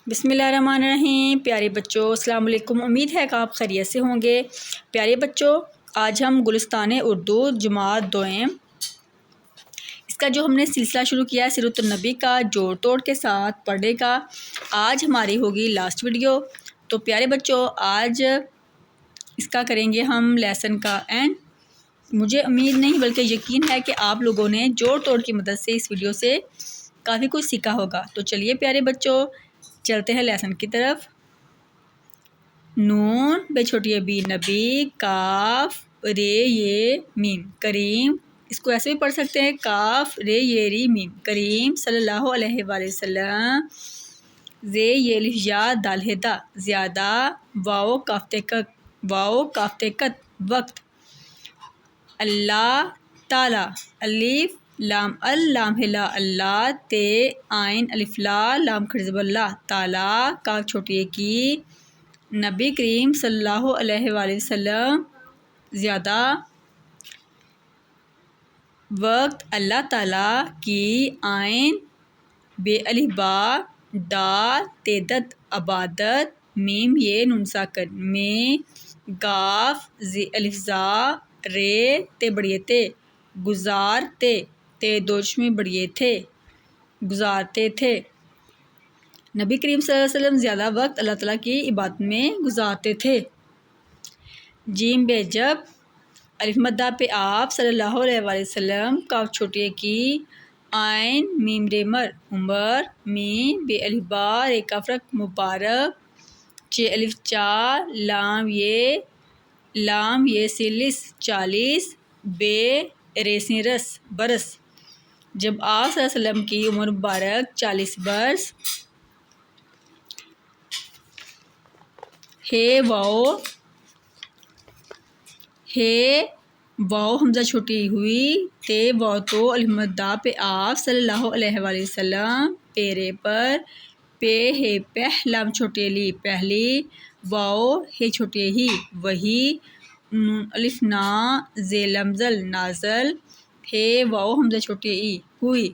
بسم اللہ الرحمن الرحیم۔ پیارے بچوں السلام علیکم، امید ہے کہ آپ خیریت سے ہوں گے۔ پیارے بچوں، آج ہم گلستان اردو جماعت دوئم اس کا جو ہم نے سلسلہ شروع کیا ہے سیرت النبی کا جوڑ توڑ کے ساتھ پڑھنے کا، آج ہماری ہوگی لاسٹ ویڈیو۔ تو پیارے بچوں، آج اس کا کریں گے ہم لیسن کا اینڈ۔ مجھے امید نہیں بلکہ یقین ہے کہ آپ لوگوں نے جوڑ توڑ کی مدد سے اس ویڈیو سے کافی کچھ سیکھا ہوگا۔ تو چلیے پیارے بچوں، چلتے ہیں لیسن کی طرف۔ نون بے چھوٹی بی نبی، کاف رے یہ میم کریم، اس کو ایسے بھی پڑھ سکتے ہیں کاف رے یہ ری میم کریم صلی اللہ علیہ وآلہ وسلم، زے یہ الف یا دال دا زیادہ، واو کافتے کت وقت، اللہ تعالی، الف لام لام ہلا اللہ، تے آئین الف لا لام کھڑزب اللہ تعالی، کاف چھوٹی کی، نبی کریم صلی اللہ علیہ وآلہ وسلم زیادہ، وقت اللہ تعالیٰ کی، آئین بے الف با دال تیدت عبادت، میم یہ نون ساکن میں، گاف زی الف زا رے تے بڑیے تے، گزارتے تے دوچمی بڑیے تھے گزارتے تھے، نبی کریم صلی اللہ علیہ وسلم زیادہ وقت اللہ تعالیٰ کی عبادت میں گزارتے تھے۔ جیم بے جب الف مدہ پہ آپ صلی اللہ علیہ وآلہ وسلم، کاف چھوٹی کی، آئین میم رے مر عمر، میم بے الف با رے کاف رک مبارک، چے الف چا لام یہ سلس 40، بے ریسیں رس برس، جب آپ صلی اللہ علیہ وسلم کی عمر مبارک 40 برس، ہے واؤ حمزہ چھوٹی ہوئی، تے واؤ تو الف مدہ پہ آپ صلی اللہ علیہ وآلہ وسلم، پیرے پر، پہ ہے پہ لام چھوٹی لی پہلی، واؤ ہے چھوٹی ہی وہی، نون الف نا زے لمزل نازل، ہے واؤ حمزہ چھوٹی ای ہوئی،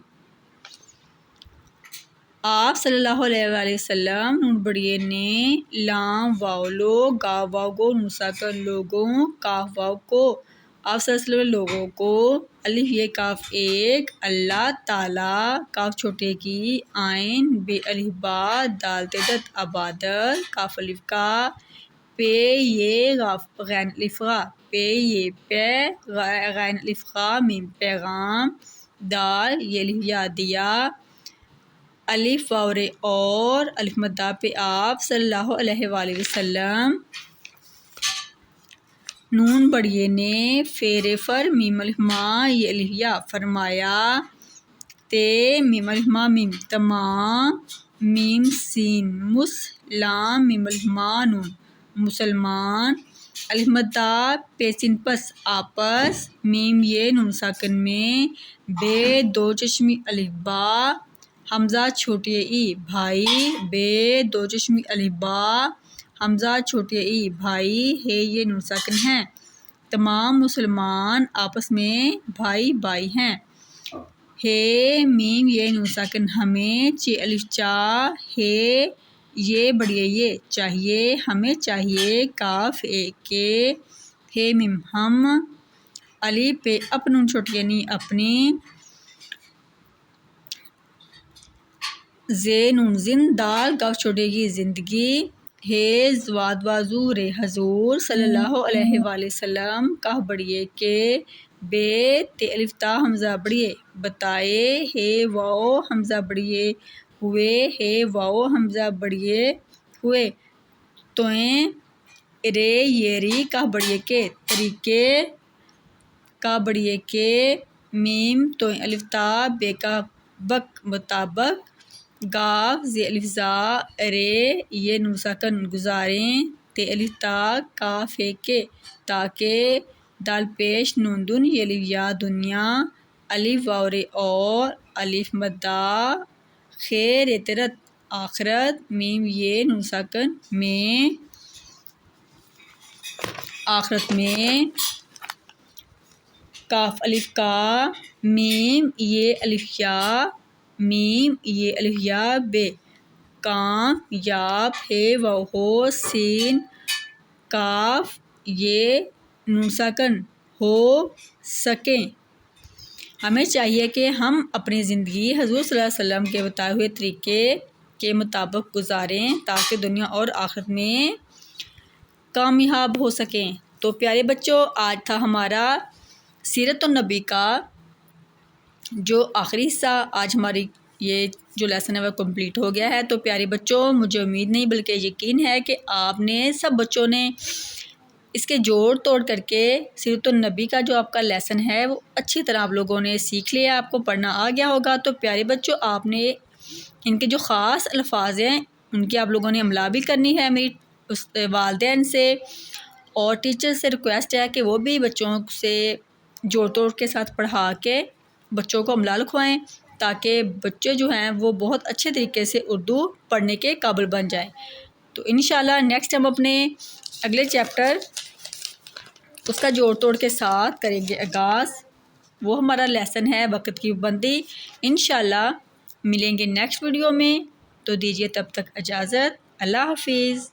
آپ صلی اللہ علیہ وآلہ وسلم، نون بڑیے نے، لام واؤ لو، گا واؤ گو نساکر لوگوں، کاف واؤ کو، آپ صلی اللہ علیہ وسلم لوگوں کو، الف یہ کاف ایک، اللہ تعالیٰ، کاف چھوٹے کی، آئین بے الف با دال تیدت عبادت، کاف الف کا، پے یہ غین الف غا، پے یہ پے غین الف غا میم پیغام، دال یہ الف یا دیا، الف واو رے اور، الف مدہ پہ آپ صلی اللہ علیہ وآلہ وسلم، نون بڑیے نے، فیرے فر میم الف ما یہ الف یا فرمایا، تے میم الف ما میم تمام، میم سین مس لام میم الف ما نون مسلمان، الف مدہ پہ سین پس آپس، میم یہ نون ساکن میں، بے دو چشمی الف با، حمزہ چھوٹی ای بھائی، بے دو چشمی الف با حمزہ چھوٹی ای بھائی، ہے یہ نون ساکن ہیں، تمام مسلمان آپس میں بھائی بھائی ہیں، ہے میم یہ نون ساکن ہمیں، چے الف چا ہے یہ بڑیے یہ چاہیے ہمیں چاہیے، کاف ایک کے، ہے میم ہم، الف پہ اپ نون چھوٹی یعنی اپنی، زے نون زند دال گاف چھوٹے کی زندگی، ہے زواد وازو رے حضور صلی اللہ علیہ وآلہ وسلم، کاف بڑیے کے، بے تے الف تا حمزہ بڑیے بتائے، ہے واؤ حمزہ بڑیے ہوئے، ہے واؤ حمزہ بڑیے ہوئے، توئیں رے یہ ری کاف بڑیے کے طریقے، کاف بڑیے کے، میم توئیں الف تا بے کاف بک مطابق، گاف زی الف زا رے یہ نون ساکن گزاریں، تے الف تا کاف ہے کے تاکہ، دال پیش نون دن یہ الف یا دنیا، الف واو رے اور، الف مدہ خیر ترت آخرت، میم یہ نون ساکن میں آخرت میں، کاف الف کا، میم یہ الف یا، میم یہ الف یا بے، کامیاب ہے وہ ہو سین کاف یہ نون ساکن ہو سکیں۔ ہمیں چاہیے کہ ہم اپنی زندگی حضور صلی اللہ علیہ وسلم کے بتائے ہوئے طریقے کے مطابق گزاریں تاکہ دنیا اور آخرت میں کامیاب ہو سکیں۔ تو پیارے بچوں، آج تھا ہمارا سیرت النبی کا جو آخری حصہ، آج ہماری یہ جو لیسن ہے وہ کمپلیٹ ہو گیا ہے۔ تو پیارے بچوں، مجھے امید نہیں بلکہ یقین ہے کہ آپ نے سب بچوں نے اس کے جوڑ توڑ کر کے سیرت النبی کا جو آپ کا لیسن ہے وہ اچھی طرح آپ لوگوں نے سیکھ لیا، آپ کو پڑھنا آ گیا ہوگا۔ تو پیارے بچوں، آپ نے ان کے جو خاص الفاظ ہیں ان کی آپ لوگوں نے املا بھی کرنی ہے۔ میری والدین سے اور ٹیچر سے ریکویسٹ ہے کہ وہ بھی بچوں سے جوڑ توڑ کے ساتھ پڑھا کے بچوں کو املا لکھوائیں تاکہ بچے جو ہیں وہ بہت اچھے طریقے سے اردو پڑھنے کے قابل بن جائیں۔ تو انشاءاللہ نیکسٹ ہم اپنے اگلے چیپٹر اس کا جوڑ توڑ کے ساتھ کریں گے آغاز، وہ ہمارا لیسن ہے وقت کی پابندی۔ انشاءاللہ ملیں گے نیکسٹ ویڈیو میں، تو دیجیے تب تک اجازت، اللہ حافظ۔